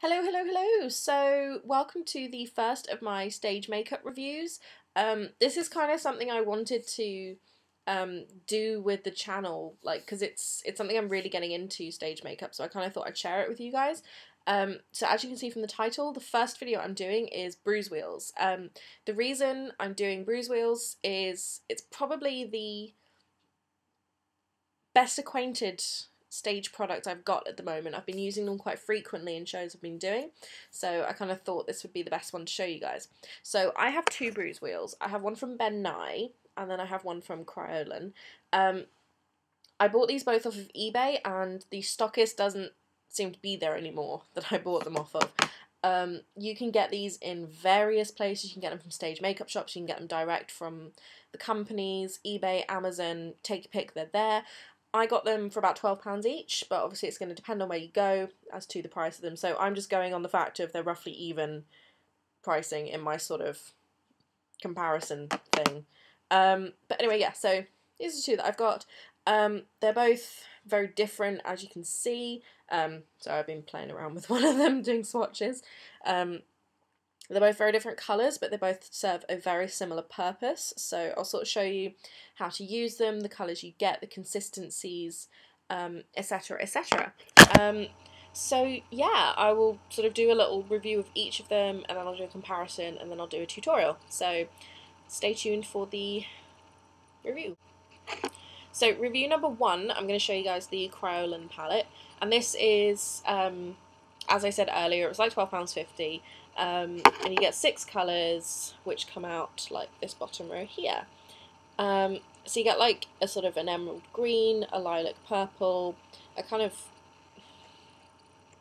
Hello, hello, hello! So, welcome to the first of my stage makeup reviews. This is kind of something I wanted to do with the channel, like, because it's something I'm really getting into, stage makeup, so I kind of thought I'd share it with you guys. So as you can see from the title, the first video I'm doing is Bruise Wheels. The reason I'm doing Bruise Wheels is it's probably the best acquainted stage product I've got at the moment. I've been using them quite frequently in shows I've been doing, so I kind of thought this would be the best one to show you guys. So I have two Bruise Wheels. I have one from Ben Nye, and then I have one from Kryolan. I bought these both off of eBay, and the stockist doesn't seem to be there anymore that I bought them off of. You can get these in various places. You can get them from stage makeup shops, you can get them direct from the companies, eBay, Amazon, take your pick, they're there. I got them for about £12 each, but obviously it's going to depend on where you go as to the price of them, so I'm just going on the fact of they're roughly even pricing in my sort of comparison thing. But anyway, yeah, so these are the two that I've got. They're both very different, as you can see, so I've been playing around with one of them, doing swatches. They're both very different colours, but they both serve a very similar purpose. So I'll sort of show you how to use them, the colours you get, the consistencies, etc, etc. So yeah, I will sort of do a little review of each of them, and then I'll do a comparison, and then I'll do a tutorial. So stay tuned for the review. So review number one, I'm going to show you guys the Kryolan palette, and this is, as I said earlier, it was like £12.50. And you get 6 colours, which come out like this bottom row here. So you get like a sort of an emerald green, a lilac purple, a kind of,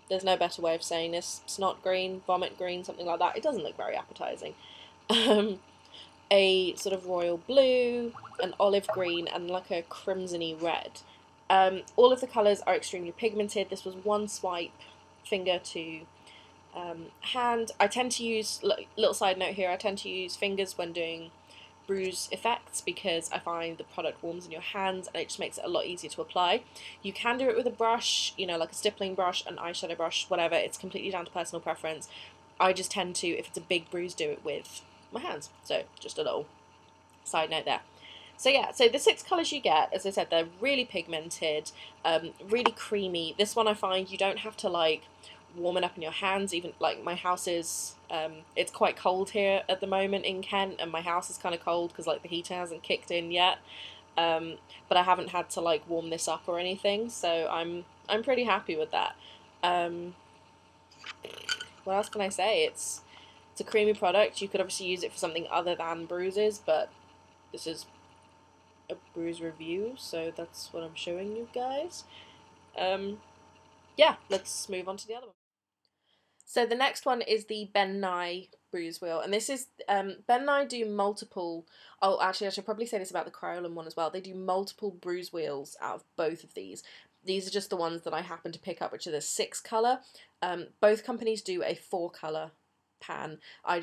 there's no better way of saying this, snot green, vomit green, something like that. It doesn't look very appetising. A sort of royal blue, an olive green, and like a crimsony red. All of the colours are extremely pigmented. This was one swipe, finger to hand. I tend to use, little side note here, I tend to use fingers when doing bruise effects because I find the product warms in your hands and it just makes it a lot easier to apply. You can do it with a brush, you know, like a stippling brush, an eyeshadow brush, whatever. It's completely down to personal preference. I just tend to, if it's a big bruise, do it with my hands. So just a little side note there. So yeah, so the 6 colours you get, as I said, they're really pigmented, really creamy. This one I find you don't have to like warm it up in your hands. Even like my house is, it's quite cold here at the moment in Kent, and my house is kind of cold because like the heater hasn't kicked in yet. But I haven't had to like warm this up or anything, so I'm pretty happy with that. What else can I say? It's a creamy product. You could obviously use it for something other than bruises, but this is a bruise review, so that's what I'm showing you guys. Yeah, let's move on to the other one. So the next one is the Ben Nye Bruise Wheel, and this is, Ben Nye do multiple, oh actually I should probably say this about the Kryolan one as well, they do multiple Bruise Wheels out of both of these. These are just the ones that I happen to pick up, which are the 6 colour. Both companies do a 4 colour pan. I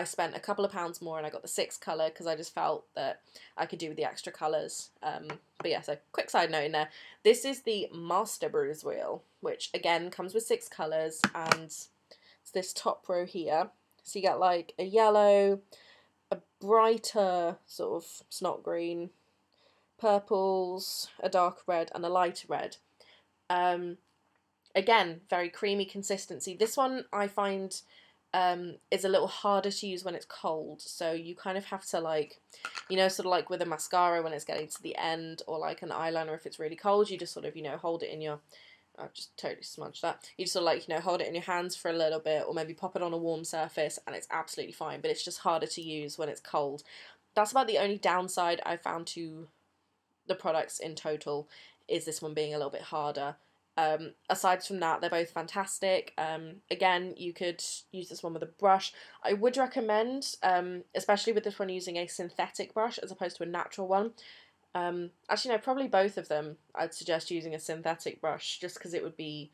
spent a couple of pounds more and I got the 6 colour because I just felt that I could do with the extra colours. But yeah, so quick side note in there. This is the Master Bruise Wheel, which again comes with 6 colours, and it's this top row here. So you get like a yellow, a brighter sort of snot green, purples, a dark red, and a lighter red. Again, very creamy consistency. This one I find is a little harder to use when it's cold, so you kind of have to, like, you know, sort of like with a mascara when it's getting to the end, or like an eyeliner if it's really cold, you just sort of, you know, hold it in your, I've just totally smudged that, you just sort of like, you know, hold it in your hands for a little bit, or maybe pop it on a warm surface and it's absolutely fine, but it's just harder to use when it's cold. That's about the only downside I've found to the products in total, is this one being a little bit harder. Aside from that, they're both fantastic. Again, you could use this one with a brush. I would recommend, especially with this one, using a synthetic brush as opposed to a natural one. Actually, no, probably both of them. I'd suggest using a synthetic brush just because it would be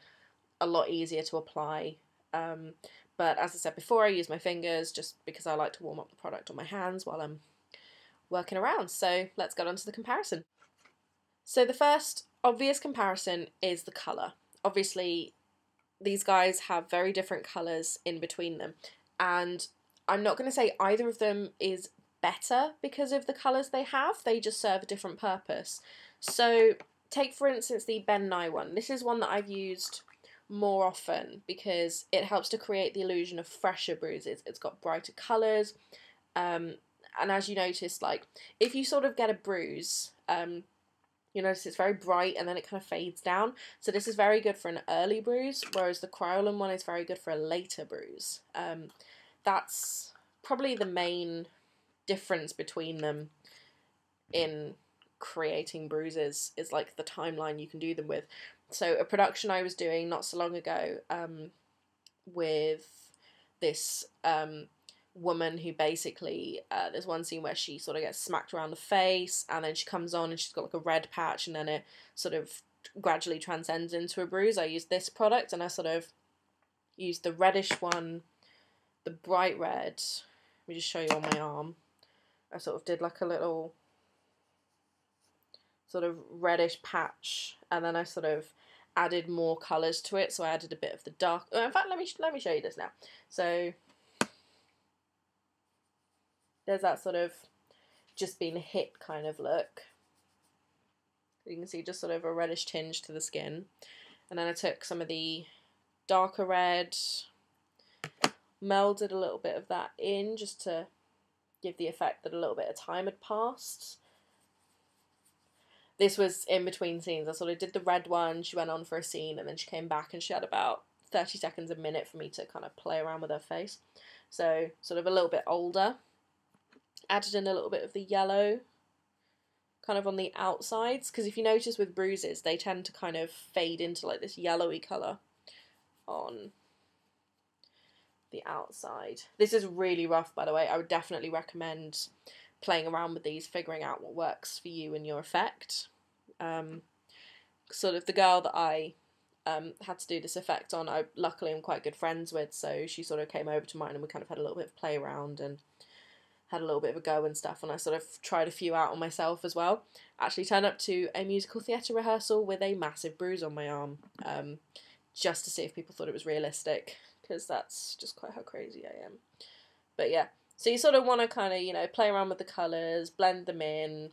a lot easier to apply. But as I said before, I use my fingers just because I like to warm up the product on my hands while I'm working around. So let's get on to the comparison. So the first obvious comparison is the colour. Obviously, these guys have very different colours in between them, and I'm not going to say either of them is better because of the colours they have, they just serve a different purpose. So take for instance the Ben Nye one. This is one that I've used more often because it helps to create the illusion of fresher bruises. It's got brighter colours, and as you notice, like if you sort of get a bruise, you notice it's very bright and then it kind of fades down. So this is very good for an early bruise, whereas the Kryolan one is very good for a later bruise. That's probably the main difference between them in creating bruises, is like the timeline you can do them with. So a production I was doing not so long ago with this woman who basically, there's one scene where she sort of gets smacked around the face and then she comes on and she's got like a red patch and then it sort of gradually transcends into a bruise. I used this product and I sort of used the reddish one, the bright red. Let me just show you on my arm. I sort of did like a little sort of reddish patch and then I sort of added more colours to it. So I added a bit of the dark, in fact let me show you this now. So there's that sort of just been hit kind of look. You can see just sort of a reddish tinge to the skin. And then I took some of the darker red, melded a little bit of that in just to give the effect that a little bit of time had passed. This was in between scenes. I sort of did the red one, she went on for a scene, and then she came back and she had about 30 seconds, a minute for me to kind of play around with her face. So sort of a little bit older. Added in a little bit of the yellow kind of on the outsides, because if you notice with bruises they tend to kind of fade into like this yellowy colour on the outside. This is really rough, by the way. I would definitely recommend playing around with these, figuring out what works for you and your effect. Sort of the girl that I had to do this effect on, I luckily am quite good friends with, so she sort of came over to mine and we kind of had a little bit of play around and had a little bit of a go and stuff, and I sort of tried a few out on myself as well. Actually turned up to a musical theatre rehearsal with a massive bruise on my arm, just to see if people thought it was realistic, because that's just quite how crazy I am. But yeah, so you sort of want to kind of, you know, play around with the colours, blend them in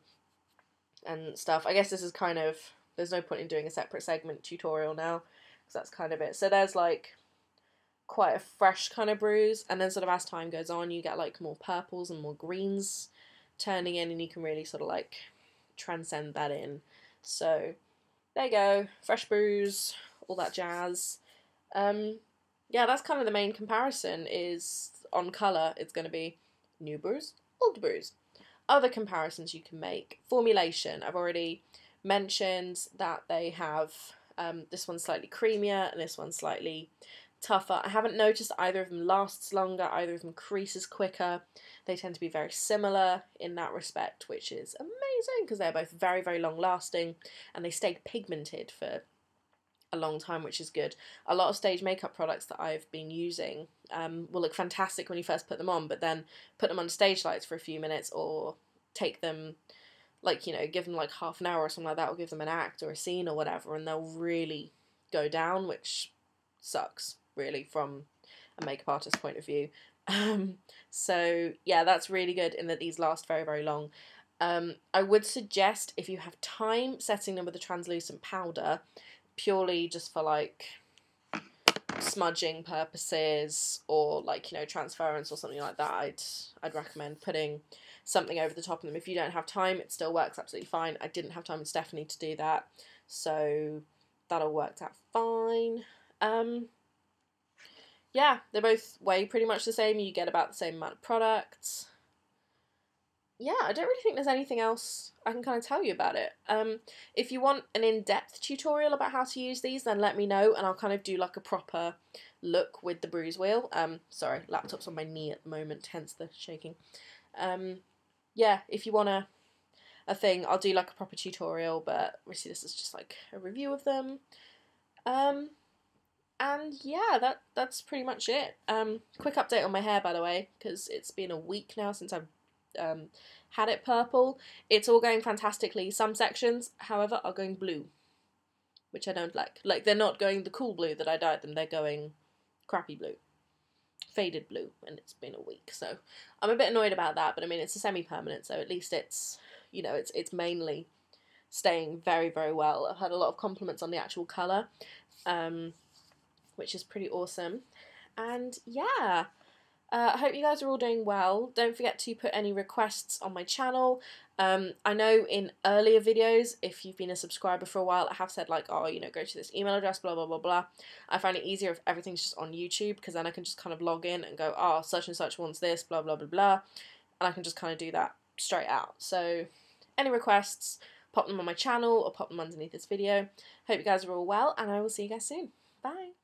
and stuff. I guess this is kind of, there's no point in doing a separate segment tutorial now, because that's kind of it. So there's like quite a fresh kind of bruise, and then sort of as time goes on you get like more purples and more greens turning in, and you can really sort of like transcend that in. So there you go, fresh bruise, all that jazz. Yeah, that's kind of the main comparison, is on colour it's going to be new bruise, old bruise. Other comparisons you can make, formulation, I've already mentioned that they have this one's slightly creamier and this one's slightly tougher. I haven't noticed either of them lasts longer, either of them creases quicker. They tend to be very similar in that respect, which is amazing because they're both very, very long lasting and they stay pigmented for a long time, which is good. A lot of stage makeup products that I've been using will look fantastic when you first put them on, but then put them under stage lights for a few minutes or take them, like, you know, give them like half an hour or something like that, or give them an act or a scene or whatever, and they'll really go down, which sucks really from a makeup artist point of view. So yeah, that's really good in that these last very, very long. I would suggest, if you have time, setting them with a translucent powder, purely just for like smudging purposes or like, you know, transference or something like that. I'd recommend putting something over the top of them. If you don't have time, it still works absolutely fine. I didn't have time with Stephanie to do that, so that all worked out fine. Yeah, they both weigh pretty much the same. You get about the same amount of products. Yeah, I don't really think there's anything else I can kind of tell you about it. If you want an in-depth tutorial about how to use these, then let me know and I'll kind of do like a proper look with the Bruise wheel. Sorry, laptop's on my knee at the moment, hence the shaking. Yeah, if you want a thing, I'll do like a proper tutorial, but obviously this is just like a review of them. And yeah, that's pretty much it. Quick update on my hair, by the way, because it's been a week now since I've had it purple. It's all going fantastically. Some sections, however, are going blue. which I don't like. Like, they're not going the cool blue that I dyed them, they're going crappy blue. Faded blue, and it's been a week, so I'm a bit annoyed about that, but I mean, it's a semi-permanent, so at least it's, you know, it's mainly staying very, very well. I've had a lot of compliments on the actual colour, which is pretty awesome. And yeah, I hope you guys are all doing well. Don't forget to put any requests on my channel. I know in earlier videos, if you've been a subscriber for a while, I have said like, oh, you know, go to this email address, blah, blah, blah, blah. I find it easier if everything's just on YouTube, because then I can just kind of log in and go, oh, such and such wants this, blah, blah, blah, blah. And I can just kind of do that straight out. So any requests, pop them on my channel or pop them underneath this video. Hope you guys are all well, and I will see you guys soon. Bye.